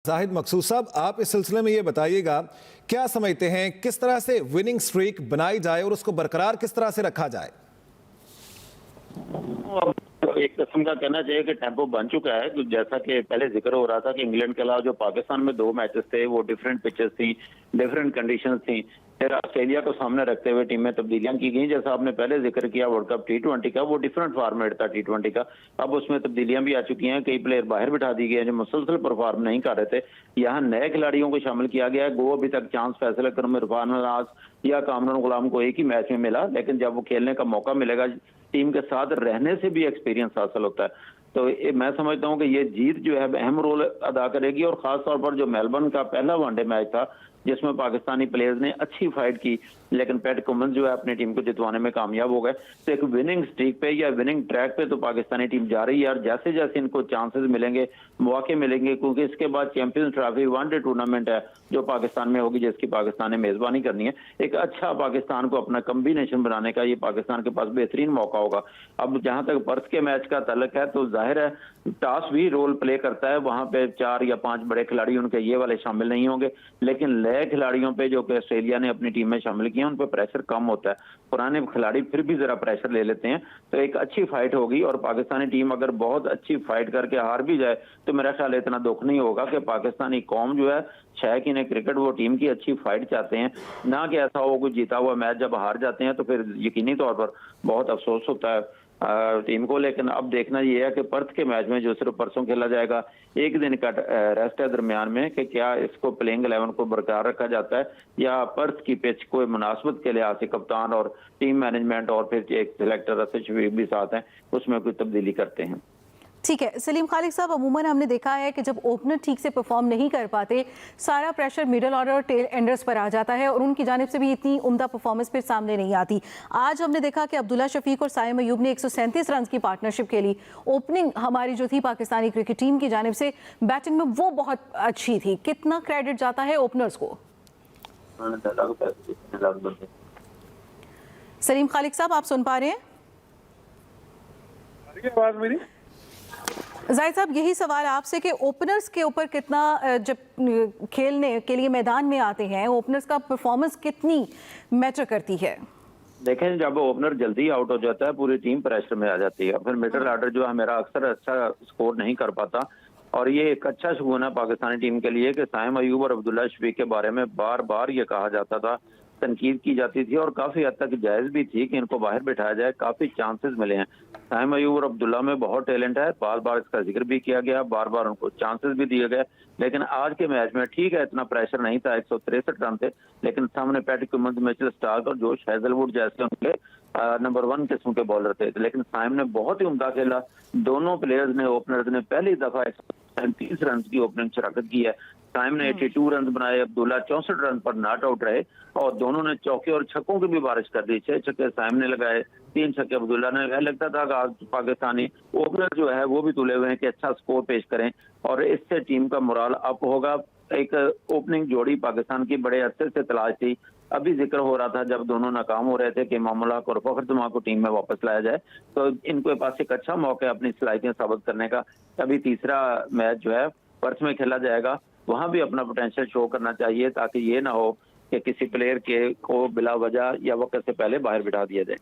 जाहिद मकसूद साहब, आप इस सिलसिले में ये बताइएगा, क्या समझते हैं किस तरह से विनिंग स्ट्रीक बनाई जाए और उसको बरकरार किस तरह से रखा जाए? एक किस्म का कहना चाहिए कि टेम्पो बन चुका है। तो जैसा कि पहले जिक्र हो रहा था कि इंग्लैंड के अलावा जो पाकिस्तान में 2 मैचेस थे वो डिफरेंट पिचेस थी, डिफरेंट कंडीशंस थी। फिर ऑस्ट्रेलिया को सामने रखते हुए टीम में तब्दीलियां की गई। जैसा आपने पहले जिक्र किया वर्ल्ड कप T20 का, वो डिफरेंट फॉर्मेट था T20 का। अब उसमें तब्दीलियां भी आ चुकी हैं, कई प्लेयर बाहर बिठा दी गए हैं जो मुसलसल परफॉर्म नहीं कर रहे थे। यहाँ नए खिलाड़ियों को शामिल किया गया है। गो अभी तक चांस फैसला कर में इरफान नवाज या कामरान गुलाम को एक ही मैच में मिला, लेकिन जब वो खेलने का मौका मिलेगा, टीम के साथ रहने से भी एक्सपीरियंस हासिल होता है। तो मैं समझता हूं कि ये जीत जो है अहम रोल अदा करेगी। और खास तौर पर जो मेलबर्न का पहला वनडे मैच था जिसमें पाकिस्तानी प्लेयर्स ने अच्छी फाइट की, लेकिन पैट कमिंस जो है अपनी टीम को जितवाने में कामयाब हो गए। तो एक विनिंग स्ट्रीक पे या विनिंग ट्रैक पे तो पाकिस्तानी टीम जा रही है। और जैसे जैसे इनको चांसेस मिलेंगे, मौके मिलेंगे, क्योंकि इसके बाद चैंपियंस ट्रॉफी वनडे टूर्नामेंट है जो पाकिस्तान में होगी, जिसकी पाकिस्तान ने मेजबानी करनी है। एक अच्छा पाकिस्तान को अपना कम्बिनेशन बनाने का ये पाकिस्तान के पास बेहतरीन मौका होगा। अब जहां तक पर्थ के मैच का ताल्लुक है तो जाहिर है टॉस भी रोल प्ले करता है। वहां पे 4 या 5 बड़े खिलाड़ी उनके ये वाले शामिल नहीं होंगे, लेकिन नए खिलाड़ियों पे जो कि ऑस्ट्रेलिया ने अपनी टीम में शामिल किए उन पे प्रेशर कम होता है। पुराने खिलाड़ी फिर भी जरा प्रेशर ले लेते हैं। तो एक अच्छी फाइट होगी। और पाकिस्तानी टीम अगर बहुत अच्छी फाइट करके हार भी जाए तो मेरा ख्याल इतना दुख नहीं होगा कि पाकिस्तानी कौम जो है शौकीन क्रिकेट वो टीम की अच्छी फाइट चाहते हैं, ना कि ऐसा हो कोई जीता हुआ मैच जब हार जाते हैं तो फिर यकीनी तौर पर बहुत अफसोस होता है टीम को। लेकिन अब देखना यह है कि पर्थ के मैच में जो सिर्फ परसों खेला जाएगा, एक दिन का रेस्ट है दरमियान में, कि क्या इसको प्लेइंग 11 को बरकरार रखा जाता है या पर्थ की पिच को मुनासबत के लिहाज से कप्तान और टीम मैनेजमेंट और फिर एक सिलेक्टर रशीद शफीक भी साथ हैं, उसमें कोई तब्दीली करते हैं। ठीक है सलीम खालिक साहब, अमूमन हमने देखा है कि जब ओपनर ठीक से परफॉर्म नहीं कर पाते, सारा प्रेशर मिडिल ऑर्डर और टेल एंडर्स पर आ जाता है और उनकी जानिब से भी इतनी उम्दा परफॉर्मेंस फिर सामने नहीं आती। आज हमने देखा कि अब्दुल्ला शफीक और साइम अयूब ने 137 रन की पार्टनरशिप खेली। ओपनिंग हमारी जो थी पाकिस्तानी क्रिकेट टीम की जानिब से, बैटिंग में वो बहुत अच्छी थी। कितना क्रेडिट जाता है ओपनर्स को? सलीम खालिक साहब, आप सुन पा रहे हैं? आवाज मेरी? जाहिद साहब, यही सवाल आपसे कि ओपनर्स के ऊपर कितना, जब खेलने के लिए मैदान में आते हैं, ओपनर्स का परफॉर्मेंस कितनी मैटर करती है? देखें, जब ओपनर जल्दी आउट हो जाता है पूरी टीम प्रेशर में आ जाती है। फिर मिडिल ऑर्डर जो है मेरा अक्सर अच्छा स्कोर नहीं कर पाता। और ये एक अच्छा शगुन है पाकिस्तानी टीम के लिए कि साइम अयूब और अब्दुल्ला शफीक के बारे में बार बार ये कहा जाता था, तनकीद की जाती थी और काफी हद तक जायज भी थी कि इनको बाहर बिठाया जाए। काफी चांसेस मिले हैं। साइम अयूब और अब्दुल्ला में बहुत टैलेंट है, बार बार इसका जिक्र भी किया गया, बार बार उनको चांसेस भी दिए गए। लेकिन आज के मैच में ठीक है, इतना प्रेशर नहीं था, 163 रन थे, लेकिन सामने पैट कमिंस, मिचेल स्टार्क और जोश हेजलवुड जैसे उनके नंबर 1 किस्म के बॉलर थे। लेकिन साइम ने बहुत ही उम्दा खेला। दोनों प्लेयर्स ने, ओपनर्स ने पहली दफा 137 रन की ओपनिंग शराकत की है। साइम ने 82 रन बनाए, अब्दुल्ला 64 रन पर नॉट आउट रहे और दोनों ने चौके और छक्कों की भी बारिश कर दी। 6 छक्के साइम ने लगाए, 3 छक्के अब्दुल्ला ने लगाए। लगता था कि आज पाकिस्तानी ओपनर जो है वो भी तुले हुए हैं कि अच्छा स्कोर पेश करें और इससे टीम का मोराल अप होगा। एक ओपनिंग जोड़ी पाकिस्तान की बड़े अरसे से तलाश थी। अभी जिक्र हो रहा था जब दोनों नाकाम हो रहे थे कि इमामुल हक और फखर जमां को टीम में वापस लाया जाए, तो इनके पास एक अच्छा मौका है अपनी सलाहियतें साबित करने का। अभी तीसरा मैच जो है पर्थ में खेला जाएगा, वहां भी अपना पोटेंशियल शो करना चाहिए ताकि ये ना हो कि किसी प्लेयर के को बिला वजह या वक्त से पहले बाहर बिठा दिया जाए।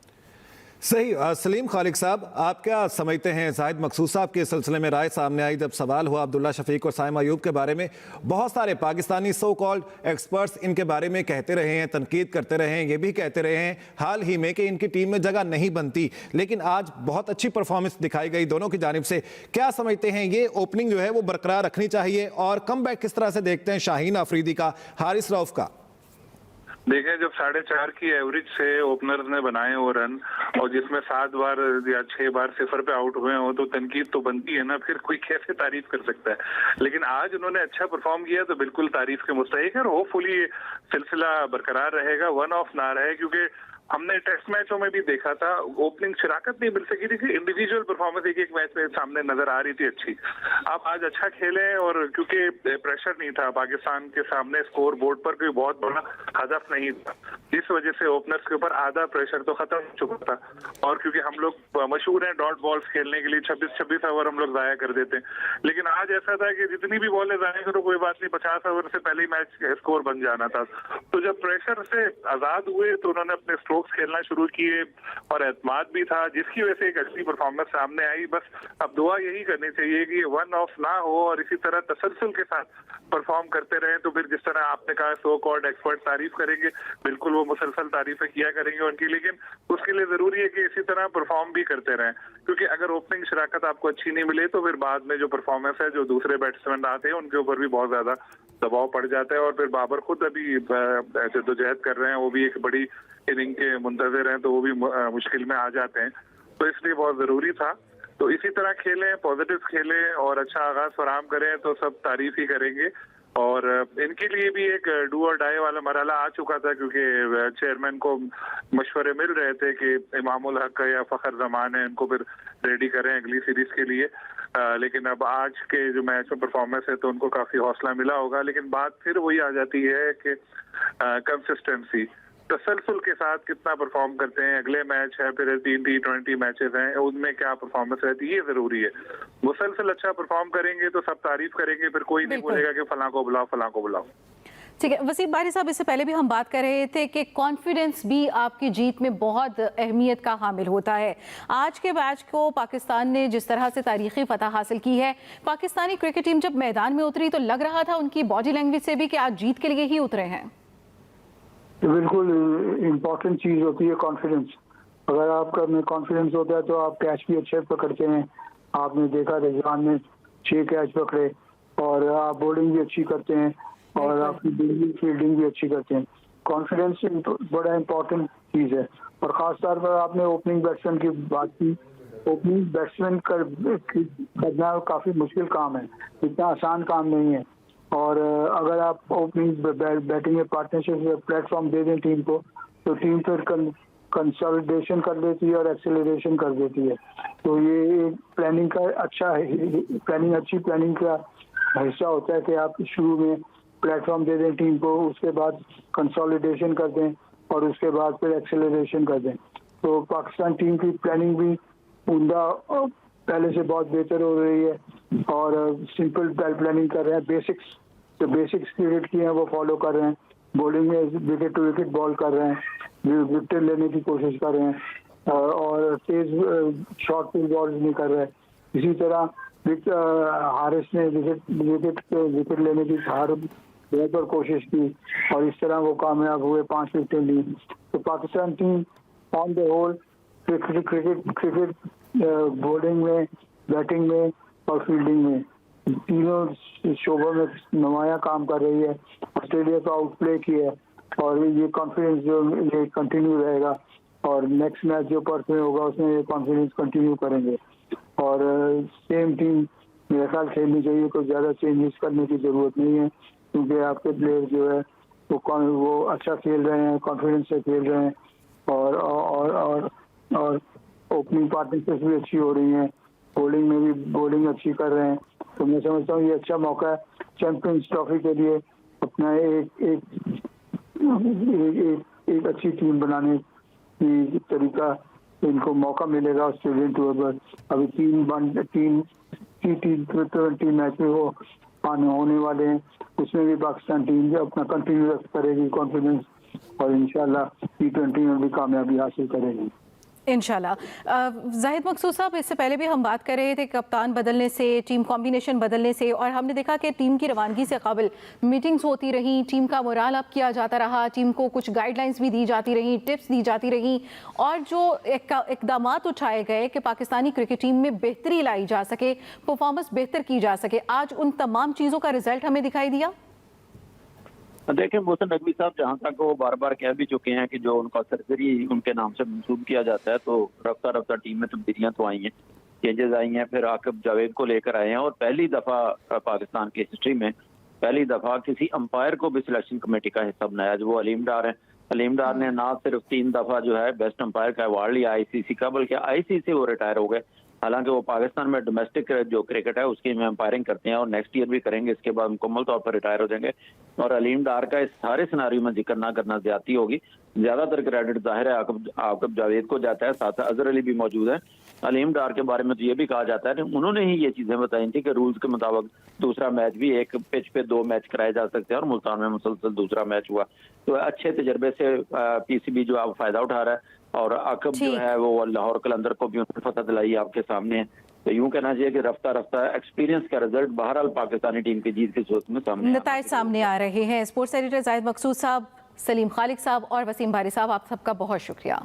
सही। सलीम खालिक साहब, आप क्या समझते हैं? जाहिद मकसूद साहब के सिलसिले में राय सामने आई जब सवाल हुआ अब्दुल्ला शफीक और साइम अयूब के बारे में। बहुत सारे पाकिस्तानी सो कॉल्ड एक्सपर्ट्स इनके बारे में कहते रहे हैं, तनकीद करते रहे हैं, ये भी कहते रहे हैं हाल ही में कि इनकी टीम में जगह नहीं बनती, लेकिन आज बहुत अच्छी परफॉर्मेंस दिखाई गई दोनों की जानिब से। क्या समझते हैं, ये ओपनिंग जो है वो बरकरार रखनी चाहिए और कमबैक किस तरह से देखते हैं शाहीन अफरीदी का, हारिस रऊफ का? देखें, जब 4.5 की एवरेज से ओपनर्स ने बनाए वो रन और जिसमें 7 बार या 6 बार 0 पे आउट हुए हो तो तनकीद तो बनती है ना, फिर कोई कैसे तारीफ कर सकता है। लेकिन आज उन्होंने अच्छा परफॉर्म किया तो बिल्कुल तारीफ के मुस्तहिक है और होपफुली सिलसिला बरकरार रहेगा, वन ऑफ ना रहे। क्योंकि हमने टेस्ट मैचों में भी देखा था ओपनिंग शराकत नहीं मिल सकी थी, इंडिविजुअल परफॉर्मेंस एक मैच में सामने नजर आ रही थी अच्छी। आप आज अच्छा खेले और क्योंकि प्रेशर नहीं था पाकिस्तान के सामने, स्कोर बोर्ड पर कोई बहुत बड़ा हदफ नहीं था, इस वजह से ओपनर्स के ऊपर आधा प्रेशर तो खत्म हो चुका था। और क्योंकि हम लोग मशहूर हैं डॉट बॉल्स खेलने के लिए, 26-26 ओवर हम लोग जाया कर देते हैं, लेकिन आज ऐसा था कि जितनी भी बॉलें जाया करो कोई बात नहीं, 50 ओवर से पहले ही मैच स्कोर बन जाना था। तो जब प्रेशर से आजाद हुए तो उन्होंने अपने स्ट्रोक्स खेलना शुरू किए और एतमाद भी था, जिसकी वजह से एक अच्छी परफॉर्मेंस सामने आई। बस अब दुआ यही करनी चाहिए कि वन ऑफ ना हो और इसी तरह तसलसल के साथ परफॉर्म करते रहें। तो फिर जिस तरह आपने कहा सो कॉल्ड एक्सपर्ट तारीफ करेंगे, बिल्कुल वो मुसलसल तारीफें किया करेंगे उनकी, लेकिन उसके लिए जरूरी है कि इसी तरह परफॉर्म भी करते रहें, क्योंकि अगर ओपनिंग शराकत आपको अच्छी नहीं मिले तो फिर बाद में जो परफॉर्मेंस है, जो दूसरे बैट्समैन आते हैं उनके ऊपर भी बहुत ज्यादा दबाव पड़ जाता है। और फिर बाबर खुद अभी जद्दोजहद कर रहे हैं, वो भी एक बड़ी इनिंग के मुंतजर हैं, तो वो भी मुश्किल में आ जाते हैं। तो इसलिए बहुत जरूरी था। तो इसी तरह खेलें, पॉजिटिव खेलें और अच्छा आगाज फराहम करें तो सब तारीफ ही करेंगे। और इनके लिए भी एक डू और डाई वाला मरहला आ चुका था, क्योंकि चेयरमैन को मशवरे मिल रहे थे कि इमामुल हक या फखर जमान है, इनको फिर रेडी करें अगली सीरीज के लिए। लेकिन अब आज के जो मैच में परफॉर्मेंस है तो उनको काफी हौसला मिला होगा, लेकिन बात फिर वही आ जाती है कि कंसिस्टेंसी, तसलसल के साथ कितना परफॉर्म करते हैं। अगले मैच है, फिर 3 T20 मैचेस हैं, उनमें क्या परफॉर्मेंस रहती है, ये जरूरी है। मुसलसल अच्छा परफॉर्म करेंगे तो सब तारीफ करेंगे, फिर कोई नहीं बोलेगा कि फलां को बुलाओ फलां को बुलाओ। ठीक है वसीम बारी साहब, इससे पहले भी हम बात कर रहे थे कि कॉन्फिडेंस भी आपकी जीत में बहुत अहमियत का हामिल होता है। आज के मैच को पाकिस्तान ने जिस तरह से तारीखी फतह हासिल की है, पाकिस्तानी क्रिकेट टीम जब मैदान में उतरी तो लग रहा था उनकी बॉडी लैंग्वेज से भी कि आज जीत के लिए ही उतरे हैं। तो बिल्कुल इम्पोर्टेंट चीज़ होती है कॉन्फिडेंस। अगर आपका में कॉन्फिडेंस होता है तो आप कैच भी अच्छे पकड़ते हैं। आपने देखा रिजवान ने 6 कैच पकड़े और आप बॉलिंग भी अच्छी करते हैं और आपकी फील्डिंग भी अच्छी करते हैं। कॉन्फिडेंस बड़ा इम्पोर्टेंट चीज़ है। और ख़ास तौर पर आपने ओपनिंग बैट्समैन की बात की। ओपनिंग बैट्समैन करना काफ़ी मुश्किल काम है, इतना आसान काम नहीं है। और अगर आप ओपनिंग बैटिंग में पार्टनरशिप प्लेटफॉर्म दे दें टीम को, तो टीम फिर कंसोलिडेशन कर देती है और एक्सेलरेशन कर देती है। तो ये प्लानिंग का अच्छी प्लानिंग का हिस्सा होता है कि आप शुरू में प्लेटफॉर्म दे दें टीम को, उसके बाद कंसोलिडेशन कर दें और उसके बाद फिर एक्सेलरेशन कर दें। तो पाकिस्तान टीम की प्लानिंग भी उम्दा पहले से बहुत बेहतर हो रही है और सिंपल प्लानिंग कर रहे हैं। बेसिक्स क्रिकेट की हैं वो फॉलो कर रहे हैं। बॉलिंग में विकेट टू विकेट बॉल कर रहे हैं, विकेट लेने की कोशिश कर रहे हैं और तेज शॉर्ट पिच बॉल नहीं कर रहे हैं। इसी तरह हारिस ने विकेट लेने की हर बेहतर कोशिश की और इस तरह वो कामयाब हुए, 5 विकेटें ली। तो Pakistan team on the whole cricket bowling में, बैटिंग में और फील्डिंग में तीनों शोबों में नुमाया काम कर रही है। ऑस्ट्रेलिया को आउटप्ले किया और ये कॉन्फिडेंस जो ये कंटिन्यू रहेगा और नेक्स्ट मैच जो पर्थ में होगा उसमें ये कॉन्फिडेंस कंटिन्यू करेंगे। और सेम टीम मेरे ख्याल खेलनी चाहिए, कोई ज़्यादा चेंजेस करने की ज़रूरत नहीं है, क्योंकि आपके प्लेयर जो है वो अच्छा खेल रहे हैं, कॉन्फिडेंस से खेल रहे हैं और ओपनिंग पार्टनरशिप भी अच्छी हो रही हैं, बॉलिंग में भी बॉलिंग अच्छी कर रहे हैं। तो मैं समझता हूँ ये अच्छा मौका है चैंपियंस ट्रॉफी के लिए अपना एक अच्छी टीम बनाने की तरीका इनको मौका मिलेगा ऑस्ट्रेलियन टूर पर। अभी 3 T20 मैच में वो होने वाले हैं, उसमें भी पाकिस्तान टीम अपना कंटिन्यू करेगी कॉन्फिडेंस और इंशाल्लाह T20 में भी कामयाबी हासिल करेगी इंशाल्लाह। जाहिद मकसूद साहब, इससे पहले भी हम बात कर रहे थे कप्तान बदलने से, टीम कॉम्बिनेशन बदलने से, और हमने देखा कि टीम की रवानगी से काबिल मीटिंग्स होती रहीं, टीम का मोराल अप किया जाता रहा, टीम को कुछ गाइडलाइंस भी दी जाती रहीं, टिप्स दी जाती रहीं और जो इक़दामात उठाए गए कि पाकिस्तानी क्रिकेट टीम में बेहतरी लाई जा सके, परफॉर्मेंस बेहतर की जा सके, आज उन तमाम चीज़ों का रिजल्ट हमें दिखाई दिया। देखें मोहसिन नकवी साहब, जहाँ तक वो बार बार कह भी चुके हैं कि जो उनका सर्जरी उनके नाम से मंसूब किया जाता है, तो रफ्ता रफ्ता टीम में तब्दीलियां तो आई हैं, चेंजेस आई हैं। फिर आकिब जावेद को लेकर आए हैं और पहली दफ़ा पाकिस्तान की हिस्ट्री में पहली दफ़ा किसी अंपायर को भी सिलेक्शन कमेटी का हिस्सा बनाया, जो वो अलीम डार हैं। अलीम डार ने ना सिर्फ 3 दफ़ा जो है बेस्ट अंपायर का अवार्ड लिया ICC का, बल्कि ICC से वो रिटायर हो गए। हालांकि वो पाकिस्तान में डोमेस्टिक जो क्रिकेट है उसकी में अंपायरिंग करते हैं और नेक्स्ट ईयर भी करेंगे, इसके बाद मुकम्मल तौर पर रिटायर हो जाएंगे। और अलीम डार का इस सारे सिनारियो में जिक्र ना करना ज्यादती होगी। ज्यादातर क्रेडिट जाहिर है आकब जावेद को जाता है, साथ अजहर अली भी मौजूद है। अलीम डार के बारे में तो ये भी कहा जाता है कि उन्होंने ही ये चीजें बताई थी कि रूल्स के मुताबिक दूसरा मैच भी एक पिच पे 2 मैच कराए जा सकते हैं और मुल्तान में मुसलसल दूसरा मैच हुआ। तो अच्छे तजर्बे से पीसीबी जो आप फायदा उठा रहा है और आकब जो है वो लाहौर कलंदर को भी उन्होंने फतह दिलाई आपके सामने है। तो यूं कहना चाहिए कि रफ्ता रफ्ता एक्सपीरियंस का रिजल्ट बहरहाल पाकिस्तानी टीम की जीत की सूरत में नताइज सामने आ रहे हैं। स्पोर्ट्स एडिटर जाहिद मकसूद साहब, सलीम खालिक साहब और वसीम बारी साहब, आप सबका बहुत शुक्रिया।